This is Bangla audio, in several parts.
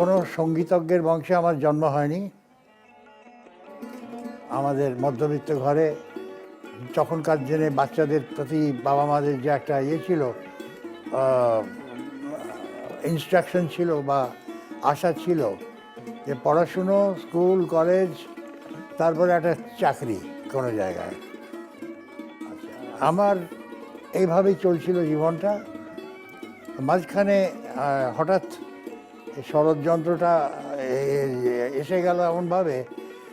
কোনো সঙ্গীতজ্ঞের বংশে আমার জন্ম হয়নি। আমাদের মধ্যবিত্ত ঘরে তখনকার দিনে বাচ্চাদের প্রতি বাবা মাদের যে একটা ছিল, ইনস্ট্রাকশন ছিল বা আশা ছিল যে পড়াশুনো, স্কুল, কলেজ, তারপরে একটা চাকরি কোনো জায়গায়। আমার এইভাবেই চলছিল জীবনটা। মাঝখানে হঠাৎ শরৎযন্ত্রটা এসে গেল এমনভাবে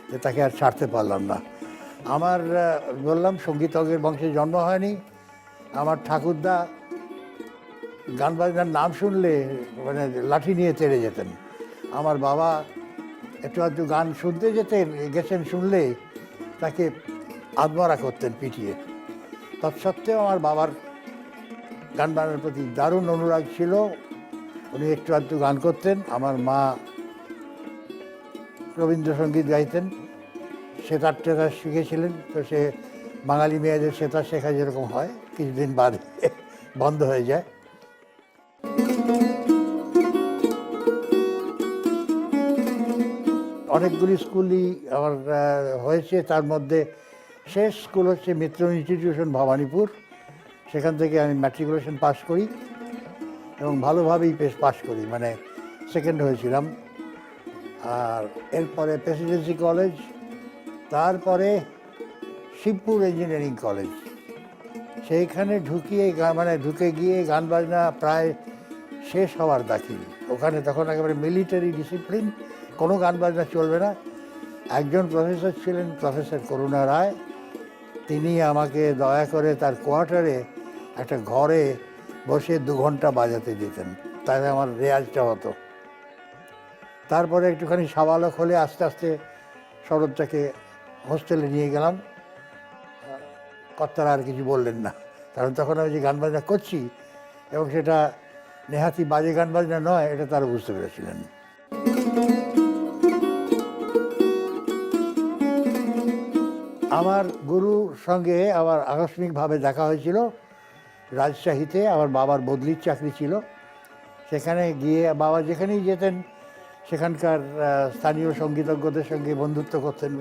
যে তাকে আর ছাড়তে পারলাম না। আমার বললাম সঙ্গীতজ্ঞের বংশে জন্ম হয়নি। আমার ঠাকুরদা গান বাজনার নাম শুনলে মানে লাঠি নিয়ে তেড়ে যেতেন। আমার বাবা একটু আধটু গান শুনতে গেছেন শুনলে তাকে আদমরা করতেন পিটিয়ে। তৎসত্ত্বেও আমার বাবার গান বাজনার প্রতি দারুণ অনুরাগ ছিল। উনি একটু আধটু গান করতেন। আমার মা রবীন্দ্রসঙ্গীত গাইতেন, সেতার টেতার শিখেছিলেন। তো সে বাঙালি মেয়েদের সেতার শেখা যেরকম হয়, কিছুদিন বাদে বন্ধ হয়ে যায়। অনেকগুলি স্কুলই আমার হয়েছে, তার মধ্যে শেষ স্কুল হচ্ছে মিত্র ইনস্টিটিউশন ভবানীপুর। সেখান থেকে আমি ম্যাট্রিকুলেশন পাস করি এবং ভালোভাবেই পাস করি, মানে সেকেন্ড হয়েছিলাম। আর এরপরে প্রেসিডেন্সি কলেজ, তারপরে শিবপুর ইঞ্জিনিয়ারিং কলেজ। সেইখানে ঢুকে গিয়ে গান বাজনা প্রায় শেষ হওয়ার দাখিল। ওখানে তখন একেবারে মিলিটারি ডিসিপ্লিন, কোনো গান বাজনা চলবে না। একজন প্রফেসর ছিলেন, প্রফেসর করুণা রায়। তিনি আমাকে দয়া করে তার কোয়ার্টারে একটা ঘরে বসে 2 ঘন্টা বাজাতে দিতেন, তাতে আমার রেয়াজটা হতো। তারপরে একটুখানি সাবালক হলে আস্তে আস্তে শরৎটাকে হোস্টেলে নিয়ে গেলাম। কর্তারা আর কিছু বললেন না, কারণ তখন আমি যে গান বাজনা করছি এবং সেটা নেহাতি বাজে গান বাজনা নয়, এটা তারা বুঝতে পেরেছিলেন। আমার গুরুর সঙ্গে আমার আকস্মিকভাবে দেখা হয়েছিল রাজশাহীতে। আমার বাবার বদলির চাকরি ছিল। সেখানে গিয়ে বাবা যেখানেই যেতেন সেখানকার স্থানীয় সঙ্গীতজ্ঞদের সঙ্গে বন্ধুত্ব করতেন।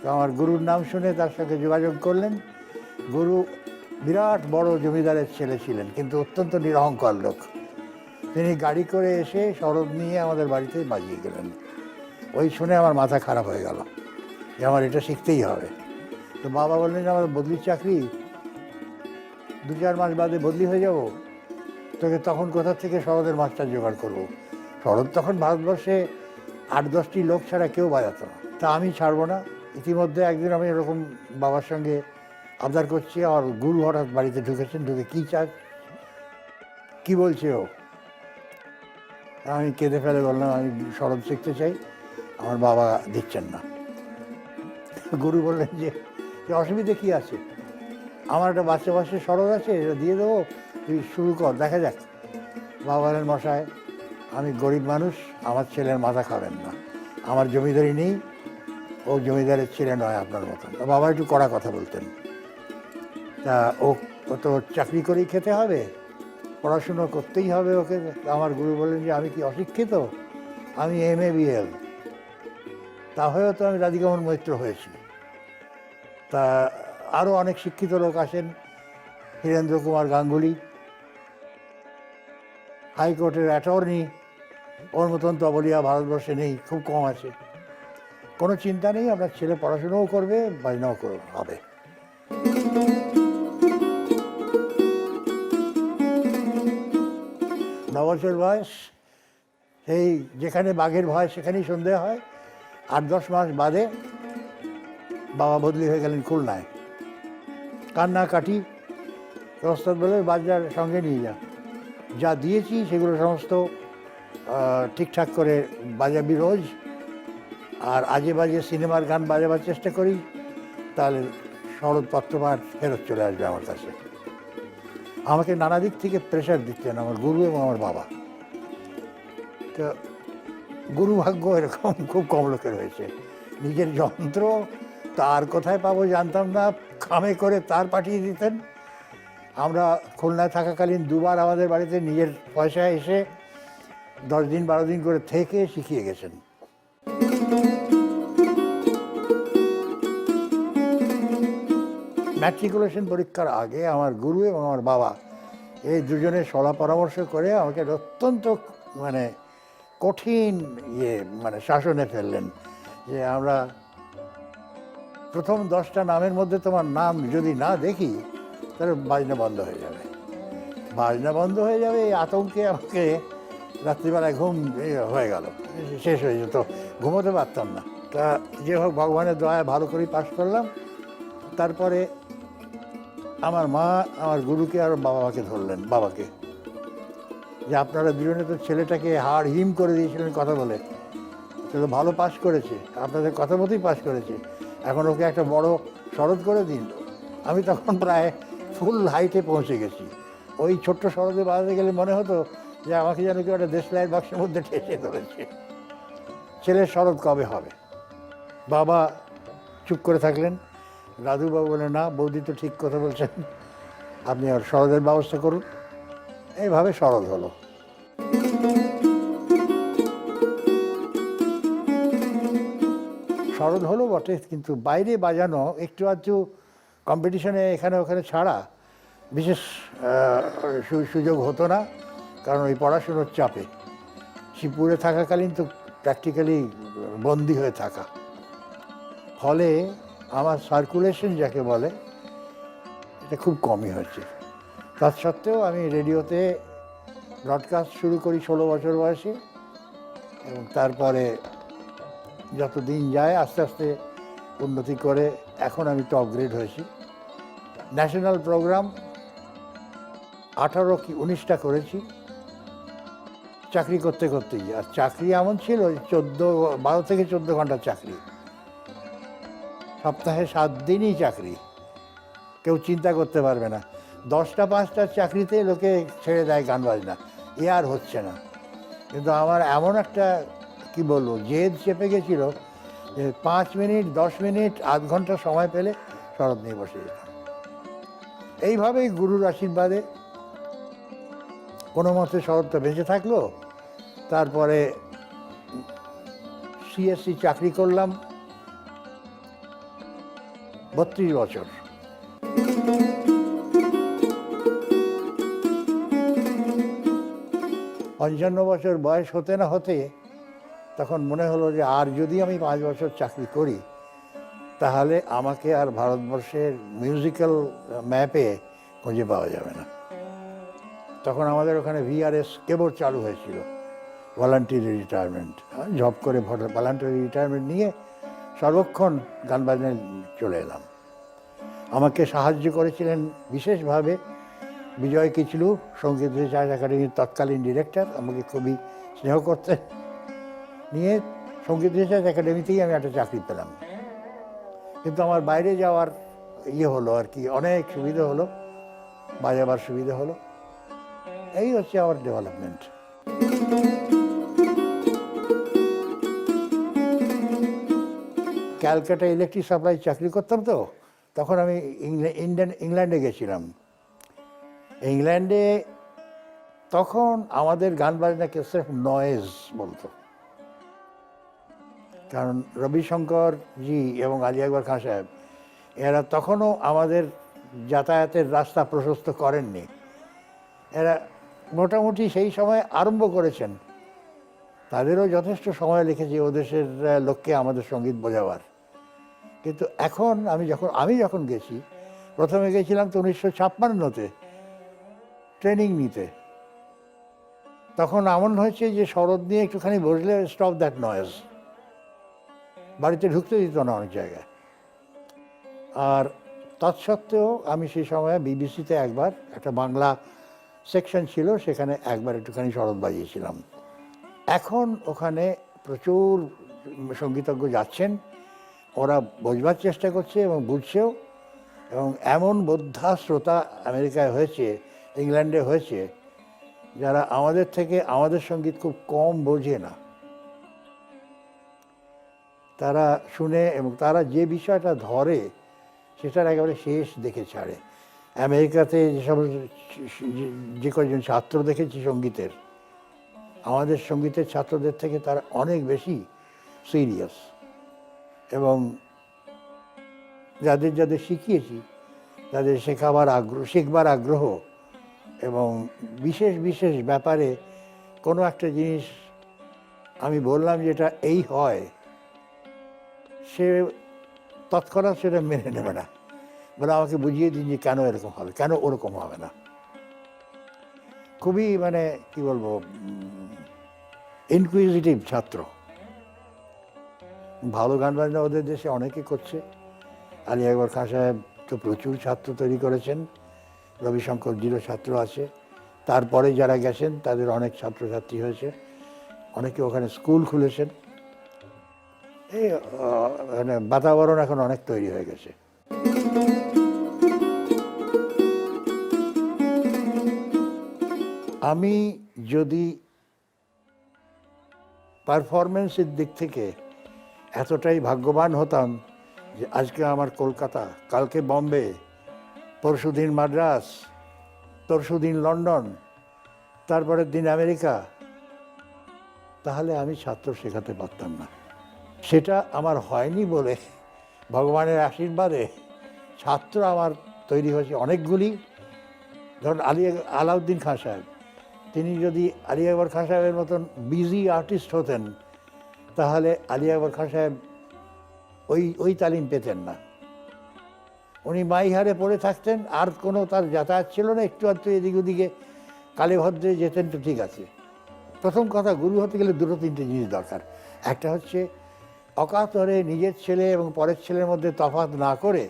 তো আমার গুরুর নাম শুনে তার সঙ্গে যোগাযোগ করলেন। গুরু বিরাট বড় জমিদারের ছেলে ছিলেন, কিন্তু অত্যন্ত নিরহংকার লোক। তিনি গাড়ি করে এসে শরৎ নিয়ে আমাদের বাড়িতে বাজিয়ে গেলেন। ওই শুনে আমার মাথা খারাপ হয়ে গেল যে আমার এটা শিখতেই হবে। তো বাবা বললেন যে আমার বদলির চাকরি, 2-4 মাস বাদে বদলি হয়ে যাব, তোকে তখন কোথা থেকে শরতের মাস্টার জোগাড় করবো। শরৎ তখন ভারতবর্ষে 8-10টি লোক ছাড়া কেউ বাজাতো না। তা আমি ছাড়বো না। ইতিমধ্যে একদিন আমি এরকম বাবার সঙ্গে আবদার করছি, আর গুরু হঠাৎ বাড়িতে ঢুকেছেন। ঢুকে কী চাস, কী বলছে ও? আমি কেঁদে ফেলে বললাম আমি শরৎ শিখতে চাই, আমার বাবা দিচ্ছেন না। গুরু বললেন যে অসুবিধে কী আছে, আমার একটা বাচ্চা শরৎ আছে, এটা দিয়ে দেবো, তুই শুরু কর, দেখা যাক। বাবা বলেন মশাই, আমি গরিব মানুষ, আমার ছেলের মাথা খাবেন না, আমার জমিদারি নেই, ও জমিদারের ছেলে নয় আপনার মতন। বাবা একটু কড়া কথা বলতেন। তা ও তো চাকরি করেই খেতে হবে, পড়াশুনো করতেই হবে ওকে। আমার গুরু বললেন যে আমি কি অশিক্ষিত, আমি MA BL, তা হয়েও তো আমি রাধিকামোহন মৈত্র হয়েছি। তা আরও অনেক শিক্ষিত লোক আসেন, হীরেন্দ্র কুমার গাঙ্গুলি, হাইকোর্টের অ্যাটর্নি, ওর মতন তবলিয়া ভারতবর্ষে নেই, খুব কম আছে। কোনো চিন্তা নেই, আপনার ছেলে পড়াশুনোও করবে, বাজনাও হবে। 9 বছর বয়স, সেই যেখানে বাঘের ভয় সেখানেই সন্ধে হয়। 8-10 মাস বাদে বাবা বদলি হয়ে গেলেন খুলনায়। কান্নাকাটি, ওস্তাদ বলে বাজার সঙ্গে নিয়ে যা দিয়েছি সেগুলো সমস্ত ঠিকঠাক করে বাজাবি রোজ, আর আজে বাজে সিনেমার গান বাজাবার চেষ্টা করি, তাহলে শরৎ পত্রপাঠ ফেরত চলে আসবে আমার কাছে। আমাকে নানা দিক থেকে প্রেশার দিচ্ছেন আমার গুরু এবং আমার বাবা। তো গুরু ভাগ্য এরকম খুব কম লোকের হয়েছে। নিজের যন্ত্র তার কোথায় পাবো জানতাম না, খামে করে তার পাঠিয়ে দিতেন। আমরা খুলনায় থাকাকালীন 2বার আমাদের বাড়িতে নিজের পয়সায় এসে 10 দিন 12 দিন করে থেকে শিখিয়ে গেছেন। ম্যাট্রিকুলেশন পরীক্ষার আগে আমার গুরু এবং আমার বাবা এই দুজনে সলা পরামর্শ করে আমাকে অত্যন্ত মানে কঠিন শাসনে ফেললেন যে আমরা প্রথম 10টা নামের মধ্যে তোমার নাম যদি না দেখি তাহলে বাজনা বন্ধ হয়ে যাবে। বাজনা বন্ধ হয়ে যাবে এই আতঙ্কে আমাকে রাত্রিবেলায় ঘুম হয়ে গেল, শেষ হয়ে যেত, ঘুমোতে পারতাম না। তা যে হোক ভগবানের দয়ায় ভালো করেই পাস করলাম। তারপরে আমার মা আমার গুরুকে আর বাবাকে ধরলেন, বাবাকে, যে আপনারা দুজনে তো ছেলেটাকে হাড় হিম করে দিয়েছিলেন কথা বলে, সে তো ভালো পাস করেছে, আপনাদের কথা মতোই পাস করেছে, এখন ওকে একটা বড় শরৎ করে দিন। আমি তখন প্রায় ফুল হাইটে পৌঁছে গেছি। ওই ছোট্ট শরৎে বাজাতে গেলে মনে হতো যে আমাকে যেন কেউ একটা দেশলাইয়ের বাক্সের মধ্যে ঠেসে ধরেছে। ছেলের শরৎ কবে হবে? বাবা চুপ করে থাকলেন। রাধুবাবু বলে, না বৌদি তো ঠিক কথা বলছেন, আপনি আর শরতের ব্যবস্থা করুন। এইভাবে শরৎ হলো। শরৎ হলো বটে, কিন্তু বাইরে বাজানো একটু আধটু কম্পিটিশনে এখানে ওখানে ছাড়া বিশেষ সুযোগ হতো না, কারণ ওই পড়াশুনোর চাপে শিবপুরে থাকাকালীন তো প্র্যাকটিক্যালি বন্দি হয়ে থাকা, ফলে আমার সার্কুলেশন যাকে বলে এটা খুব কমই হয়েছে। তা সত্ত্বেও আমি রেডিওতে ব্রডকাস্ট শুরু করি 16 বছর বয়সে, এবং তারপরে যত দিন যায় আস্তে আস্তে উন্নতি করে এখন আমি টপ গ্রেড হয়েছি। ন্যাশনাল প্রোগ্রাম 18 কি 19টা করেছি চাকরি করতে করতেই। আর চাকরি এমন ছিল 12 থেকে 14 ঘন্টার চাকরি, সপ্তাহে 7 দিনই চাকরি, কেউ চিন্তা করতে পারবে না। 10টা 5টার চাকরিতে লোকে ছেড়ে দেয় গান বাজনা, এ আর হচ্ছে না। কিন্তু আমার এমন একটা কি বলবো জেদ চেপে গেছিল যে 5 মিনিট 10 মিনিট আধ ঘন্টা সময় পেলে শরৎ নিয়ে বসে যেতাম। এইভাবেই গুরুর আশীর্বাদে কোনো মতে শরৎটা বেঁচে থাকলো। তারপরে সিএসসি চাকরি করলাম 32 বছর। 55 বছর বয়স হতে না হতে তখন মনে হলো যে আর যদি আমি 5 বছর চাকরি করি তাহলে আমাকে আর ভারতবর্ষের মিউজিক্যাল ম্যাপে খুঁজে পাওয়া যাবে না। তখন আমাদের ওখানে ভিআরএস কেবল চালু হয়েছিল, ভলান্টারি রিটায়ারমেন্ট। জব করে ভলান্টারি রিটায়ারমেন্ট নিয়ে সর্বক্ষণ গান বাজনায় চলে এলাম। আমাকে সাহায্য করেছিলেন বিশেষভাবে বিজয় কিচলু, সঙ্গীত রিসার্চ একাডেমির তৎকালীন ডিরেক্টর, আমাকে খুবই স্নেহ করতেন। নিয়ে সঙ্গীত রিসার্চ একাডেমিতেই আমি একটা চাকরি পেলাম। কিন্তু আমার বাইরে যাওয়ার হলো আর কি, অনেক সুবিধা হলো, বাজাবার সুবিধা হলো। এই হচ্ছে আমার ডেভেলপমেন্ট। ক্যালকাটা ইলেকট্রিক সাপ্লাই চাকরি করতাম, তো তখন আমি ইংল্যান্ডে গেছিলাম। ইংল্যান্ডে তখন আমাদের গান বাজনাকে সির্ফ নয়েজ বলতো, কারণ রবিশঙ্কর জি এবং আলী আকবর খান সাহেব এরা তখনও আমাদের যাতায়াতের রাস্তা প্রশস্ত করেননি। এরা মোটামুটি সেই সময় আরম্ভ করেছেন, তাদেরও যথেষ্ট সময় লেগেছে ও দেশের লোককে আমাদের সঙ্গীত বোঝাবার। কিন্তু এখন আমি যখন গেছি, প্রথমে গেছিলাম তো 1956-তে ট্রেনিং নিতে। তখন এমন হয়েছে যে শরৎ নিয়ে একটুখানি বসলে স্টপ দ্যাট নয়েজ, বাড়িতে ঢুকতে দিত না অনেক জায়গায়। আর তৎসত্ত্বেও আমি সেই সময় বিবিসিতে একবার একটা বাংলা সেকশন ছিল, সেখানে একবার একটুখানি শরৎ বাজিয়েছিলাম। এখন ওখানে প্রচুর সঙ্গীতজ্ঞ যাচ্ছেন, ওরা বোঝবার চেষ্টা করছে এবং বুঝছেও, এবং এমন বোদ্ধা শ্রোতা আমেরিকায় হয়েছে, ইংল্যান্ডে হয়েছে, যারা আমাদের থেকে আমাদের সঙ্গীত খুব কম বোঝে না। তারা শুনে এবং তারা যে বিষয়টা ধরে সেটার একেবারে শেষ দেখে ছাড়ে। আমেরিকাতে যে কয়েকজন ছাত্র দেখেছি সঙ্গীতের, আমাদের সঙ্গীতের ছাত্রদের থেকে তারা অনেক বেশি সিরিয়াস, এবং যাদের যাদের শিখিয়েছি তাদের শিখবার আগ্রহ এবং বিশেষ বিশেষ ব্যাপারে কোনো একটা জিনিস আমি বললাম যেটা এই হয়, সে তৎক্ষণাৎ সেটা মেনে নেবে না, বলে আমাকে বুঝিয়ে দিন যে কেন এরকম হবে, কেন ওরকম হবে না। খুবই মানে কি বলবো, ইনকুইজিটিভ ছাত্র। ভালো গান বাজনা ওদের দেশে অনেকে করছে। আলী আকবর খান সাহেব তো প্রচুর ছাত্র তৈরি করেছেন, রবিশঙ্করজিরও ছাত্র আছে, তারপরে যারা গেছেন তাদের অনেক ছাত্রছাত্রী হয়েছে, অনেকে ওখানে স্কুল খুলেছেন। এই মানে বাতাবরণ এখন অনেক তৈরি হয়ে গেছে। আমি যদি পারফরমেন্সের দিক থেকে এতটাই ভাগ্যবান হতাম যে আজকে আমার কলকাতা, কালকে বম্বে, পরশুদিন মাদ্রাস, তরশুদিন লন্ডন, তারপরের দিন আমেরিকা, তাহলে আমি ছাত্র শেখাতে পারতাম না। সেটা আমার হয়নি বলে ভগবানের আশীর্বাদে ছাত্র আমার তৈরি হয়েছে অনেকগুলি। ধরুন আলাউদ্দিন খান সাহেব, তিনি যদি আলী আকবর খান সাহেবের মতন বিজি আর্টিস্ট হতেন তাহলে আলী আকবর খান সাহেব ওই তালিম পেতেন না। উনি মাইহারে পড়ে থাকতেন, আর কোনো তার যাতায়াত ছিল না, একটু আধটু এদিক ওদিকে কালীভদ্রে যেতেন তো ঠিক আছে। প্রথম কথা, গুরু হতে গেলে দুটো তিনটে জিনিস দরকার। একটা হচ্ছে অকাতরে নিজের ছেলে এবং পরের ছেলের মধ্যে তফাৎ না করে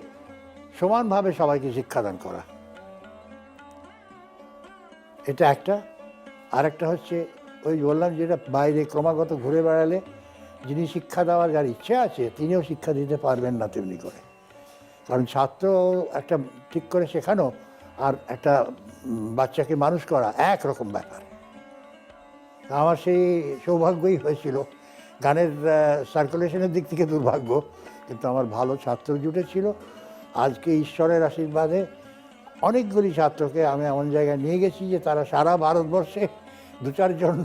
সমানভাবে সবাইকে শিক্ষাদান করা, এটা একটা। আর একটা হচ্ছে ওই বললাম যেটা বাইরে ক্রমাগত ঘুরে বেড়ালে যিনি শিক্ষা দেওয়ার যার ইচ্ছে আছে তিনিও শিক্ষা দিতে পারবেন না তেমনি করে। কারণ ছাত্র একটা ঠিক করে শেখানো আর একটা বাচ্চাকে মানুষ করা একরকম ব্যাপার। আমার সেই সৌভাগ্যই হয়েছিল। গানের সার্কুলেশনের দিক থেকে দুর্ভাগ্য, কিন্তু আমার ভালো ছাত্র জুটেছিল। আজকে ঈশ্বরের আশীর্বাদে অনেকগুলি ছাত্রকে আমি এমন জায়গায় নিয়ে গেছি যে তারা সারা ভারতবর্ষে দু চারজন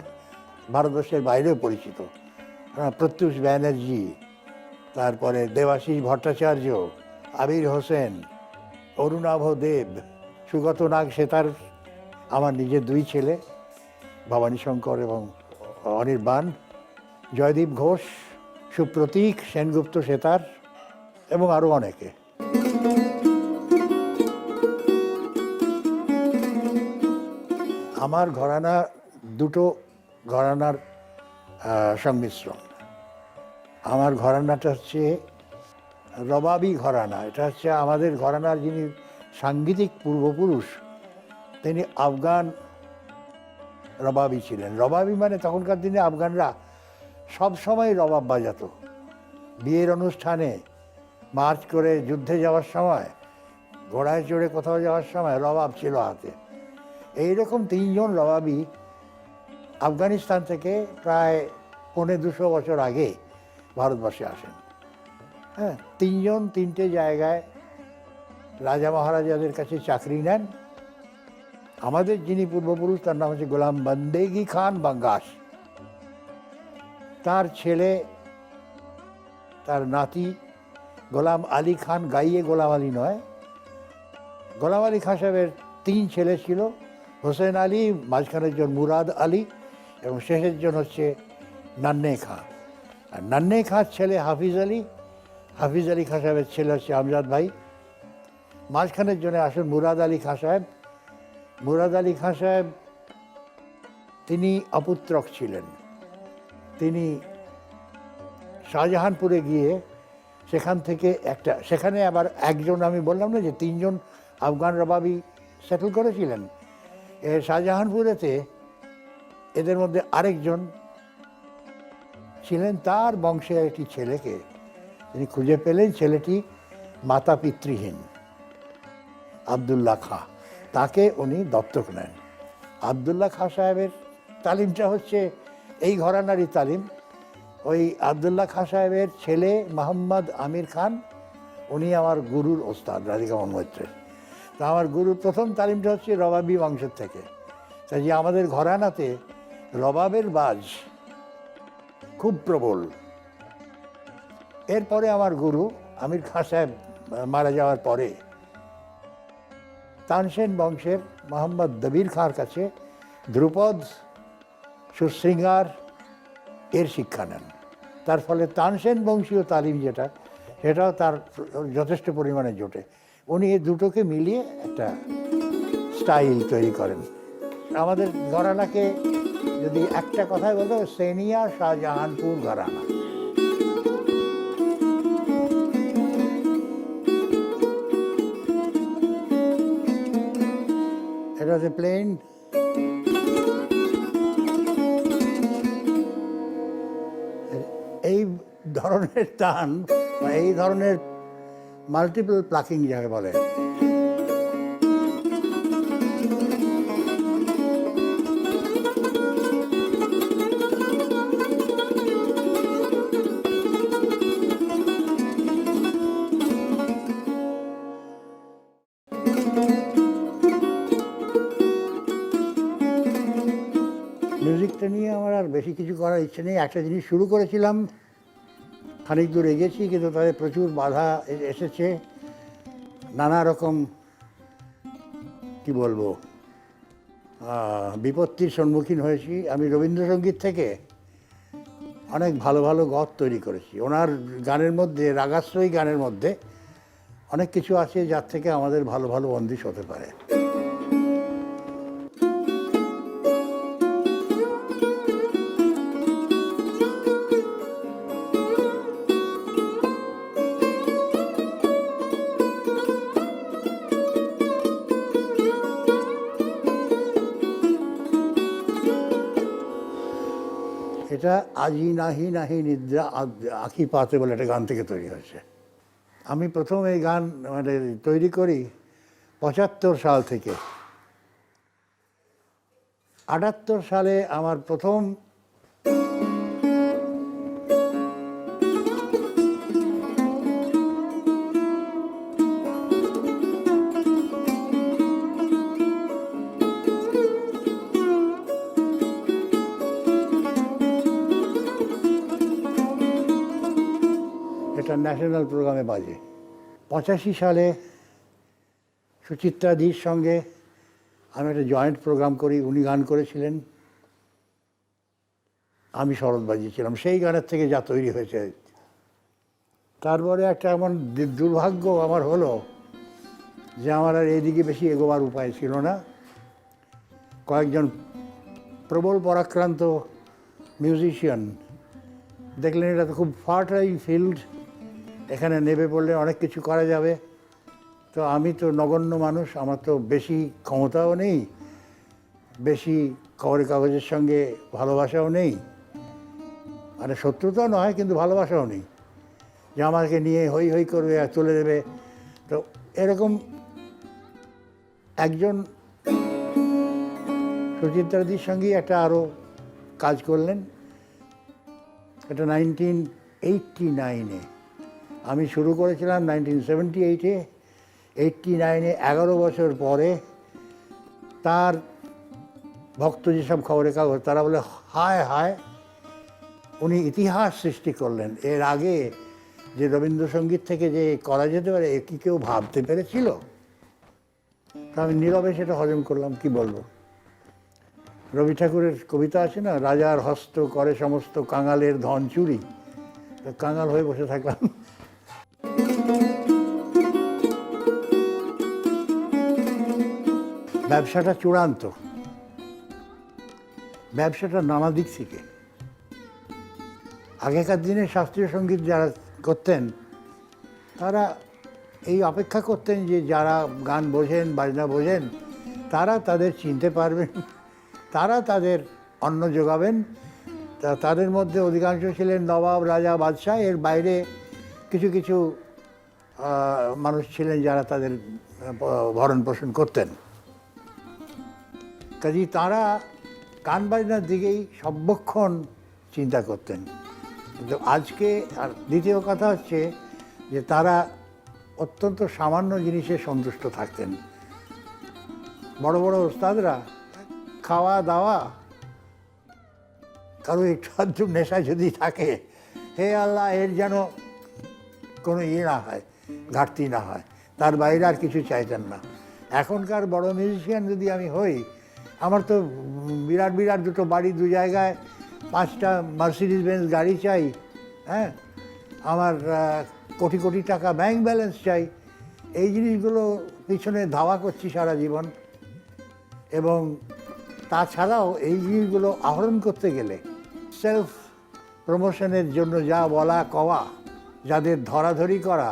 ভারতবর্ষের বাইরেও পরিচিত। প্রত্যুষ ব্যানার্জি, তারপরে দেবাশিস ভট্টাচার্য, আবির হোসেন, অরুণাভ দেব, সুগত নাগ সেতার আমার নিজের দুই ছেলে, ভবানী শঙ্কর এবং অনির্বাণ, জয়দীপ ঘোষ, সুপ্রতীক সেনগুপ্ত সেতার এবং আরও অনেকে। আমার ঘরানা দুটো ঘরানার সংমিশ্রণ। আমার ঘরানাটা হচ্ছে রবাবি ঘরানা। এটা হচ্ছে আমাদের ঘরানার যিনি সাংগীতিক পূর্বপুরুষ তিনি আফগান রবাবি ছিলেন। রবাবি মানে তখনকার দিনে আফগানরা সব সময় রবাব বাজাতো। বিয়ের অনুষ্ঠানে, মার্চ করে যুদ্ধে যাওয়ার সময়, ঘোড়ায় চড়ে কোথাও যাওয়ার সময় রবাব ছিল হাতে। এইরকম তিনজন রবাবি আফগানিস্তান থেকে প্রায় 250 বছর আগে ভারতবর্ষে আসেন। হ্যাঁ, তিনজন তিনটে জায়গায় রাজা মহারাজাদের কাছে চাকরি নেন। আমাদের যিনি পূর্বপুরুষ তার নাম হচ্ছে গোলাম বন্দেগি খান বাঙ্গাস। তার ছেলে, তার নাতি গোলাম আলী খান, গাইয়ে গোলাম আলী নয়, গোলাম আলী খান সাহেবের 3 ছেলে ছিল, হোসেন আলী, মাঝখানের জন মুরাদ আলী এবং শেষের জন হচ্ছে নান্নে খাঁ। আর নান্নে খাঁর ছেলে হাফিজ আলী, হাফিজ আলী খাঁ সাহেবের ছেলে হচ্ছে আমজাদ ভাই। মাঝখানের জনে আসেন মুরাদ আলী খাঁ সাহেব। মুরাদ আলী খাঁ সাহেব তিনি অপুত্রক ছিলেন। তিনি শাহজাহানপুরে গিয়ে সেখান থেকে সেখানে আবার একজন, আমি বললাম না যে 3 জন আফগান রবাবি সেটেল করেছিলেন, শাহজাহানপুরেতে এদের মধ্যে আরেকজন ছিলেন, তার বংশের একটি ছেলেকে তিনি খুঁজে পেলেন। ছেলেটি মাতা পিতৃহীন, আবদুল্লাহ খাঁ, তাকে উনি দত্তক নেন। আবদুল্লাহ খাঁ সাহেবের তালিমটা হচ্ছে এই ঘরানারই তালিম। ওই আবদুল্লাহ খাঁ সাহেবের ছেলে মোহাম্মদ আমির খান, উনি আমার গুরুর ওস্তাদ রাধিকা মোহন মৈত্রের। তো আমার গুরুর প্রথম তালিমটা হচ্ছে রবাবি বংশের থেকে। তাই যে আমাদের ঘরানাতে রবাবের বাজ খুব প্রবল। এরপরে আমার গুরু আমির খাঁ সাহেব মারা যাওয়ার পরে তানসেন বংশের মোহাম্মদ দবির খাঁর কাছে ধ্রুপদ, সুশৃঙ্গার এর শিক্ষা নেন। তার ফলে তানসেন বংশীয় তালিম যেটা, সেটাও তার যথেষ্ট পরিমাণে জোটে। উনি এই দুটোকে মিলিয়ে একটা স্টাইল তৈরি করেন। আমাদের ঘরানাকে যদি একটা কথায় বলতে হবে, সেনিয়া শাহজাহানপুর ঘরানা। এটা হচ্ছে প্লেন। এই ধরনের টান বা এই ধরনের মাল্টিপল প্লাকিং যাকে বলে, মিউজিকটা নিয়ে আমার আর বেশি কিছু করার ইচ্ছে নেই। একটা জিনিস শুরু করেছিলাম, খানিক দূর এগিয়েছি, কিন্তু তাদের প্রচুর বাধা এসেছে, নানা রকম কি বলবো বিপত্তির সম্মুখীন হয়েছি। আমি রবীন্দ্রসঙ্গীত থেকে অনেক ভালো ভালো গত তৈরি করেছি। ওনার গানের মধ্যে, রাগাশ্রয়ী গানের মধ্যে অনেক কিছু আছে যার থেকে আমাদের ভালো ভালো বন্দিশ হতে পারে। এটা আজি নাহি নাহি নিদ্রা আঁখি পাতে বলে একটা গান থেকে তৈরি হয়েছে। আমি প্রথম এই গান মানে তৈরি করি ৭৫ সাল থেকে। ৭৮ সালে আমার প্রথম এটা ন্যাশনাল প্রোগ্রামে বাজে। ৮৫ সালে সুচিত্রাদির সঙ্গে আমি একটা জয়েন্ট প্রোগ্রাম করি। উনি গান করেছিলেন, আমি শরৎ বাজিয়েছিলাম। সেই গানের থেকে যা তৈরি হয়েছে। তারপরে একটা এমন দুর্ভাগ্য আমার হলো যে আমার আর এদিকে বেশি এগোবার উপায় ছিল না। কয়েকজন প্রবল পরাক্রান্ত মিউজিশিয়ান দেখলেন এটা তো খুব ফার্টাইল ফিল্ড, এখানে নেমে পড়লে অনেক কিছু করা যাবে। তো আমি তো নগণ্য মানুষ, আমার তো বেশি ক্ষমতাও নেই, বেশি খবরের কাগজের সঙ্গে ভালোবাসাও নেই, মানে শত্রুতাও নয় কিন্তু ভালোবাসাও নেই যে আমাকে নিয়ে হই হই করবে আর চলে দেবে। তো এরকম একজন সুচিত্রাদির সঙ্গেই একটা আরও কাজ করলেন। এটা 1989-এ, আমি শুরু করেছিলাম 1978-এ। 89-এ 11 বছর পরে তার ভক্ত যেসব খবরের কাগজ, তারা বলে হায় হায়, উনি ইতিহাস সৃষ্টি করলেন। এর আগে যে রবীন্দ্রসঙ্গীত থেকে যে করা যেতে পারে, এ কি কেউ ভাবতে পেরেছিল? তা আমি নীরবে সেটা হজম করলাম। কি বলবো, রবি ঠাকুরের কবিতা আছে না, রাজার হস্ত করে সমস্ত কাঙালের ধন চুরি। কাঙাল হয়ে বসে থাকলাম। ব্যবসাটা চূড়ান্ত, ব্যবসাটা নানা দিক থেকে। আগেকার দিনে শাস্ত্রীয় সঙ্গীত যারা করতেন তারা এই অপেক্ষা করতেন যে যারা গান বোঝেন, বাজনা বোঝেন, তারা তাদের চিনতে পারবেন, তারা তাদের অন্ন যোগাবেন। তাদের মধ্যে অধিকাংশ ছিলেন নবাব, রাজা, বাদশাহ। এর বাইরে কিছু কিছু মানুষ ছিলেন যারা তাদের ভরণ পোষণ করতেন। কাজেই তাঁরা গান বাজনার দিকেই সর্বক্ষণ চিন্তা করতেন। কিন্তু আজকে আর দ্বিতীয় কথা হচ্ছে যে তারা অত্যন্ত সামান্য জিনিসে সন্তুষ্ট থাকতেন। বড় বড় ওস্তাদরা খাওয়া দাওয়া কারো একটু আধটু নেশা যদি থাকে, হে আল্লাহ, এর যেন কোনো না হয়, ঘাটতি না হয়, তার বাইরে আর কিছু চাইতেন না। এখনকার বড় মিউজিশিয়ান যদি আমি হই, আমার তো বিরাট বিরাট দুটো বাড়ি, দু জায়গায় 5টা মার্সিডিজ বেঞ্জ গাড়ি চাই, হ্যাঁ, আমার কোটি কোটি টাকা ব্যাংক ব্যালেন্স চাই। এই জিনিসগুলো পিছনে ধাওয়া করছি সারা জীবন। এবং তাছাড়াও এই জিনিসগুলো আহরণ করতে গেলে সেলফ প্রমোশনের জন্য যা বলা কওয়া, যাদের ধরাধরি করা,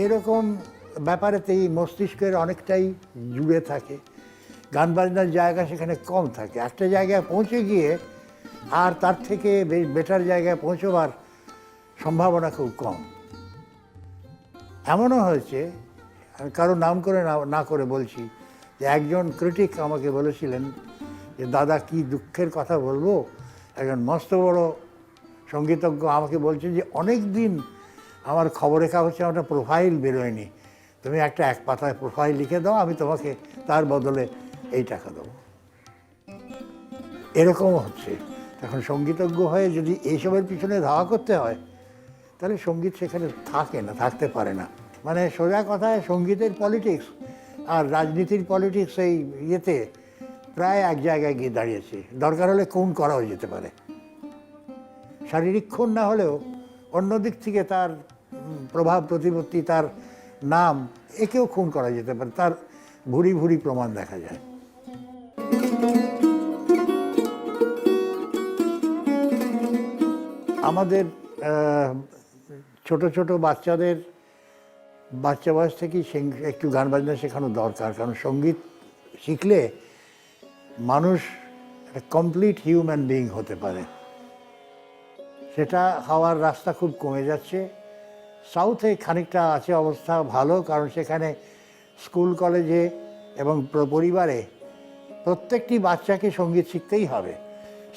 এরকম ব্যাপারেতেই মস্তিষ্কের অনেকটাই জুড়ে থাকে। গান বাজনার জায়গা সেখানে কম থাকে। একটা জায়গায় পৌঁছে গিয়ে আর তার থেকে বেটার জায়গায় পৌঁছবার সম্ভাবনা খুব কম। এমনও হয়েছে, কারো নাম করে না করে বলছি, যে একজন ক্রিটিক আমাকে বলেছিলেন যে দাদা কি দুঃখের কথা বলবো, একজন মস্ত বড় সঙ্গীতজ্ঞ আমাকে বলছেন যে অনেক দিন আমার খবরের কাগজে একটা প্রোফাইল বেরোয়নি, তুমি একটা 1 পাতায় প্রোফাইল লিখে দাও, আমি তোমাকে তার বদলে এই টাকা দেবো। এরকমও হচ্ছে। এখন সঙ্গীতজ্ঞ হয়ে যদি এইসবের পিছনে ধাওয়া করতে হয়, তাহলে সঙ্গীত সেখানে থাকে না, থাকতে পারে না। মানে সোজা কথায় সঙ্গীতের পলিটিক্স আর রাজনীতির পলিটিক্স এই ইয়েতে প্রায় এক জায়গায় গিয়ে দাঁড়িয়েছে। দরকার হলে খুন করাও যেতে পারে, শারীরিক খুন না হলেও অন্য দিক থেকে তার প্রভাব প্রতিপত্তি, তার নাম, একেও খুন করা যেতে পারে। তার ভুরি ভুরি প্রমাণ দেখা যায়। আমাদের ছোট ছোট বাচ্চাদের বাচ্চা বয়স থেকেই একটু গান বাজনা শেখানো দরকার। কারণ সঙ্গীত শিখলে মানুষ একটা কমপ্লিট হিউম্যান বিইং হতে পারে। সেটা হওয়ার রাস্তা খুব কমে যাচ্ছে। সাউথে খানিকটা আছে অবস্থা ভালো, কারণ সেখানে স্কুল কলেজে এবং পরিবারে প্রত্যেকটি বাচ্চাকে সঙ্গীত শিখতেই হবে।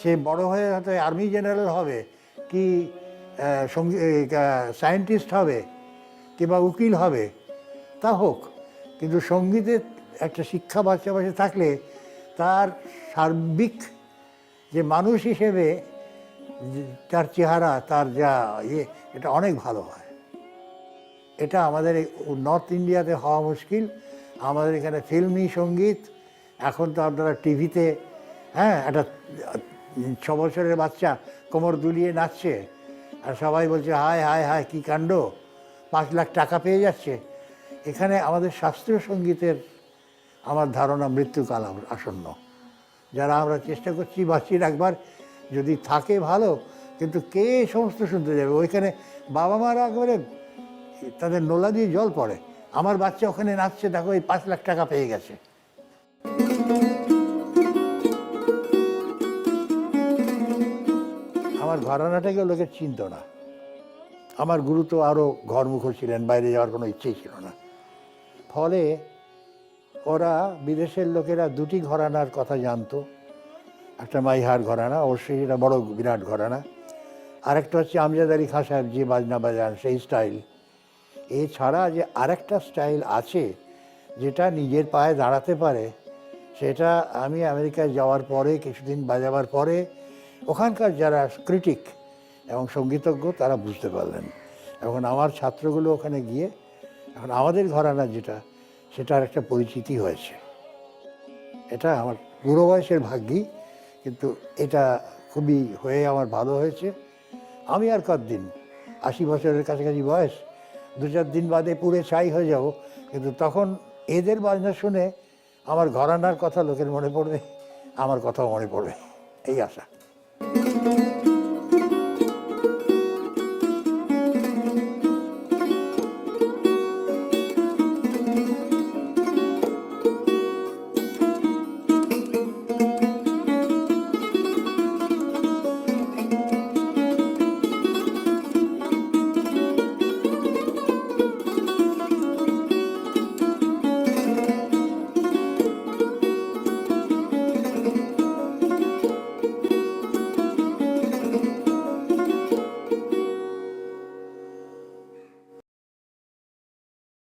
সে বড় হয়ে হয়তো আর্মি জেনারেল হবে, কি সায়েন্টিস্ট হবে, কিংবা উকিল হবে, তা হোক, কিন্তু সঙ্গীতের একটা শিক্ষা বাচ্চা বাচ্চা থাকলে তার সার্বিক যে মানুষ হিসেবে তার চেহারা, তার যা এটা অনেক ভালো হয়। এটা আমাদের নর্থ ইন্ডিয়াতে হওয়া মুশকিল। আমাদের এখানে ফিল্মি সঙ্গীত, এখন তো আপনারা টিভিতে, হ্যাঁ, একটা 6 বছরের বাচ্চা কোমর দুলিয়ে নাচছে, আর সবাই বলছে হায় হায় হায় কী কাণ্ড, 5 লাখ টাকা পেয়ে যাচ্ছে। এখানে আমাদের শাস্ত্রীয় সঙ্গীতের আমার ধারণা মৃত্যুকাল আসন্ন। যারা আমরা চেষ্টা করছি বাঁচিয়ে রাখবার, যদি থাকে ভালো, কিন্তু কে সমস্ত শুনতে যাবে? ওইখানে বাবা মারা একবারে তাদের নোলা দিয়ে জল পড়ে, আমার বাচ্চা ওখানে নাচছে, দেখো এই 5 লাখ টাকা পেয়ে গেছে। আমার ঘরানাটাকেও লোকে চিনত না। আমার গুরু তো আরও ঘরমুখো ছিলেন, বাইরে যাওয়ার কোনো ইচ্ছেই ছিল না। ফলে ওরা, বিদেশের লোকেরা, 2টি ঘরানার কথা জানতো। একটা মাইহার ঘরানা, অবশ্যই এটা বড় বিরাট ঘরানা, আরেকটা হচ্ছে আমজাদ আলী খাঁ সাহেব যে বাজনা বাজান, সেই স্টাইল। এছাড়া যে আরেকটা স্টাইল আছে যেটা নিজের পায়ে দাঁড়াতে পারে, সেটা আমি আমেরিকায় যাওয়ার পরে, কিছুদিন বাজাবার পরে, ওখানকার যারা ক্রিটিক এবং সঙ্গীতজ্ঞ তারা বুঝতে পারলেন। এখন আমার ছাত্রগুলো ওখানে গিয়ে এখন আমাদের ঘরানা যেটা, সেটার একটা পরিচিতি হয়েছে। এটা আমার বুড়ো বয়সের ভাগ্যি, কিন্তু এটা খুবই হয়ে আমার ভালো হয়েছে। আমি আর কতদিন, 80 বছরের কাছাকাছি বয়স, 2-4 দিন বাদে পুড়ে ছাই হয়ে যাব, কিন্তু তখন এদের বাজনা শুনে আমার ঘরানার কথা লোকের মনে পড়বে, আমার কথাও মনে পড়বে, এই আশা।